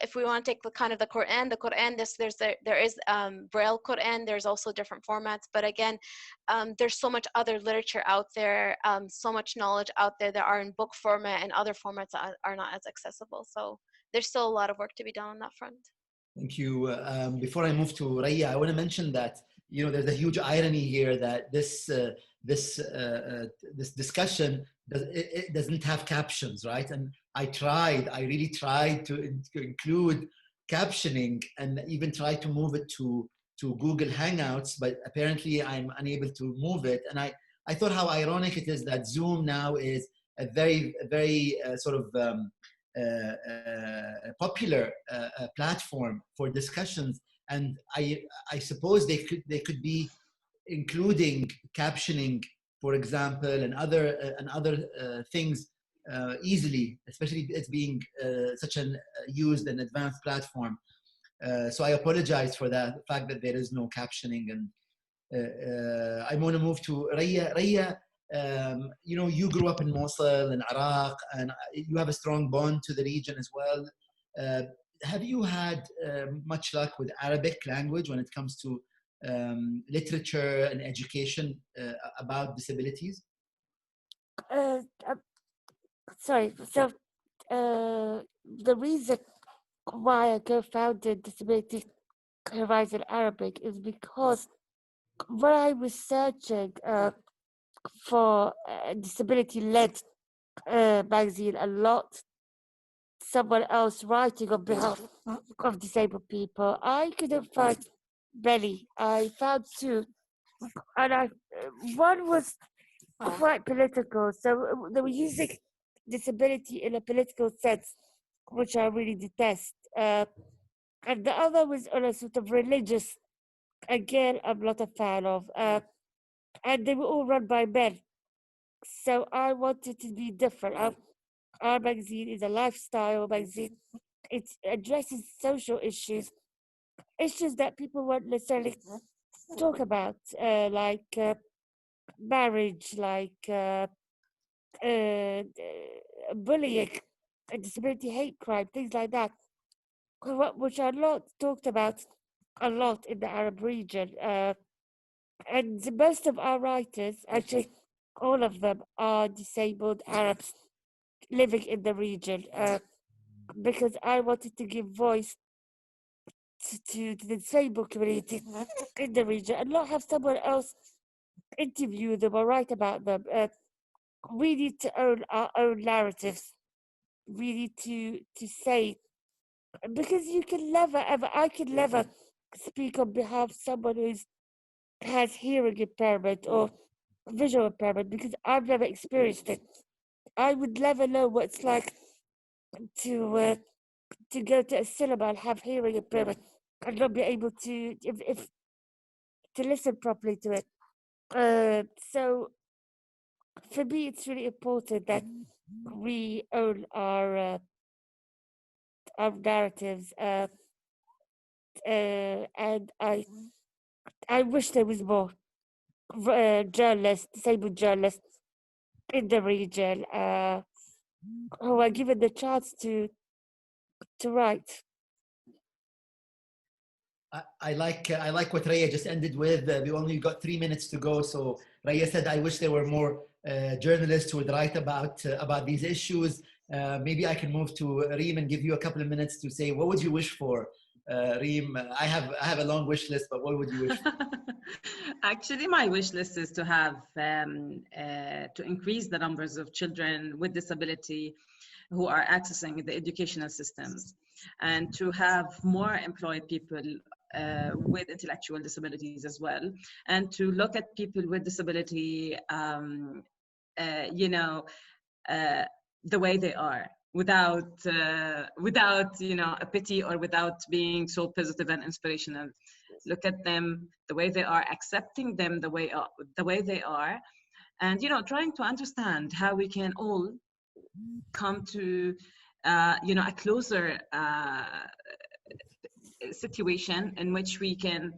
S2: If we want to take the kind of the Quran, there is Braille Quran. There's also different formats, but again, there's so much other literature out there, so much knowledge out there that are in book format and other formats that are not as accessible. So there's still a lot of work to be done on that front.
S1: Thank you. Before I move to Raya, I want to mention that there's a huge irony here that this discussion doesn't have captions, right? And I really tried to include captioning and even tried to move it to Google Hangouts, but apparently I'm unable to move it. And I thought how ironic it is that Zoom now is a very sort of popular platform for discussions, and I suppose they could be including captioning, for example, and other things easily, especially it's being such an used and advanced platform. So I apologize for that fact that there is no captioning. And I want to move to Raya. Raya, you grew up in Mosul in Iraq, and you have a strong bond to the region as well. Have you had much luck with Arabic language when it comes to literature and education about disabilities?
S3: Sorry. So the reason why I co-founded Disability Horizon Arabic is because when I was searching for a disability-led magazine, a lot, someone else writing on behalf of disabled people, I couldn't find many. I found two, and one was quite political, so they were using disability in a political sense, which I really detest. And the other was on a sort of religious, again, I'm not a fan of. And they were all run by men. So I wanted to be different. Our magazine is a lifestyle magazine. It addresses social issues that people won't necessarily talk about, like marriage, like bullying, disability hate crime, things like that, which are not talked about a lot in the Arab region. And most of our writers, actually all of them, are disabled Arabs living in the region, because I wanted to give voice to the disabled community in the region and not have someone else interview them or write about them. We need to own our own narratives. We need to say, because you can never ever, I can never speak on behalf of someone who has hearing impairment or visual impairment because I've never experienced it. I would never know what it's like to go to a cinema and have hearing impairment and not be able to if to listen properly to it. So for me, it's really important that we own our narratives, and I wish there was more journalists, disabled journalists in the region who are given the chance to write.
S1: I like what Raya just ended with. We only got 3 minutes to go. So Raya said, "I wish there were more journalists who would write about these issues." Maybe I can move to Reem and give you a couple of minutes to say, what would you wish for, Reem? I have a long wish list, but what would you wish for?
S4: Actually, my wish list is to have to increase the numbers of children with disability who are accessing the educational systems, and to have more employed people with intellectual disabilities as well, and to look at people with disability, the way they are, without a pity or without being so positive and inspirational. Look at them the way they are, accepting them the way they are, and trying to understand how we can all come to a closer situation in which we can,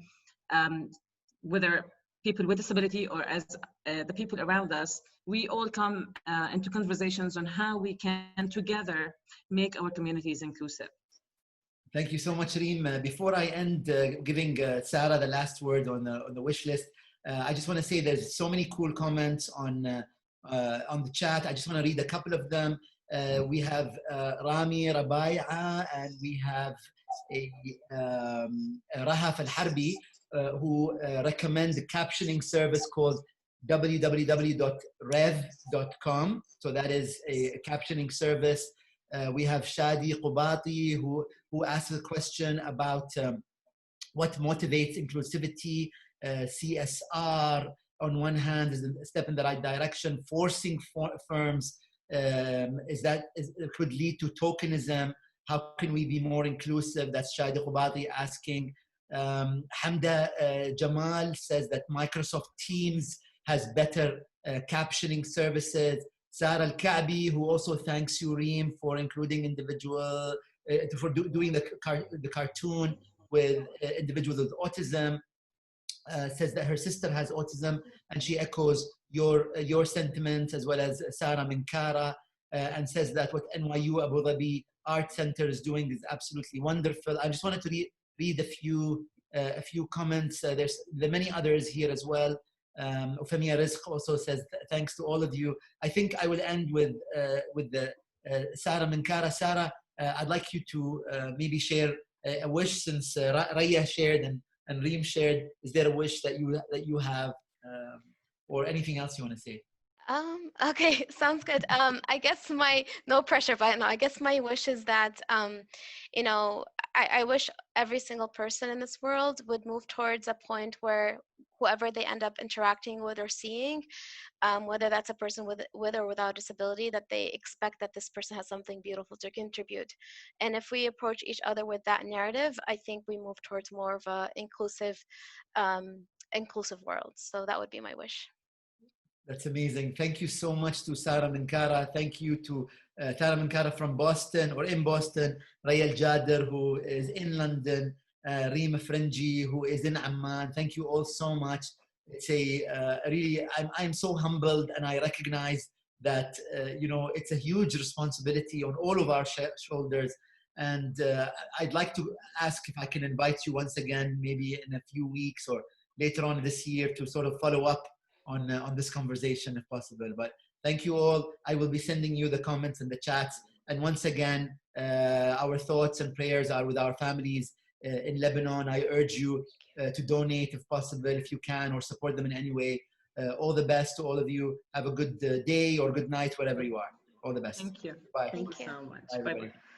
S4: whether people with disability or as the people around us, we all come into conversations on how we can together make our communities inclusive.
S1: Thank you so much, Reem. Before I end, giving Sara the last word on the wish list, I just want to say there's so many cool comments on the chat. I just want to read a couple of them. We have Rami Rabaya, and we have Rahaf Al-Harbi, who recommend the captioning service called www.rev.com. So that is a captioning service. We have Shadi Qubati, who asked a question about what motivates inclusivity. CSR, on one hand, is a step in the right direction. Forcing firms could lead to tokenism. How can we be more inclusive? That's Shadi Qubati asking. Hamda Jamal says that Microsoft Teams has better captioning services. Sara Al-Ka'bi, who also thanks you, Reem, for including for doing the cartoon with individuals with autism, says that her sister has autism, and she echoes your sentiments, as well as Sara Minkara, and says that what NYU Abu Dhabi Art Center is doing is absolutely wonderful. I just wanted to read a few comments. There's many others here as well. Ufemia Rizq also says thanks to all of you. I think I will end with the Sara Minkara. Sara, I'd like you to maybe share a wish, since Raya shared and Reem shared. Is there a wish that you have, or anything else you want to say?
S2: Okay, sounds good. I guess no pressure, but no, I guess my wish is that, I wish every single person in this world would move towards a point where whoever they end up interacting with or seeing, whether that's a person with or without disability, that they expect that this person has something beautiful to contribute. And if we approach each other with that narrative, I think we move towards more of a inclusive world. So that would be my wish.
S1: That's amazing. Thank you so much to Sara Minkara. Thank you to Sara Minkara from Boston, or in Boston, Raya Jadir, who is in London, Reem Franji, who is in Amman. Thank you all so much. it's a really, I'm so humbled, and I recognize that, you know, it's a huge responsibility on all of our shoulders. And I'd like to ask if I can invite you once again, maybe in a few weeks or later on this year, to sort of follow up on this conversation if possible. But thank you all. I will be sending you the comments and the chats. And once again, our thoughts and prayers are with our families in Lebanon. I urge you to donate if possible, if you can, or support them in any way. All the best to all of you. Have a good day or good night, wherever you are. All the best.
S4: Thank you.
S1: Bye.
S4: Thank you so much.
S1: Bye, everybody.
S4: Bye-bye.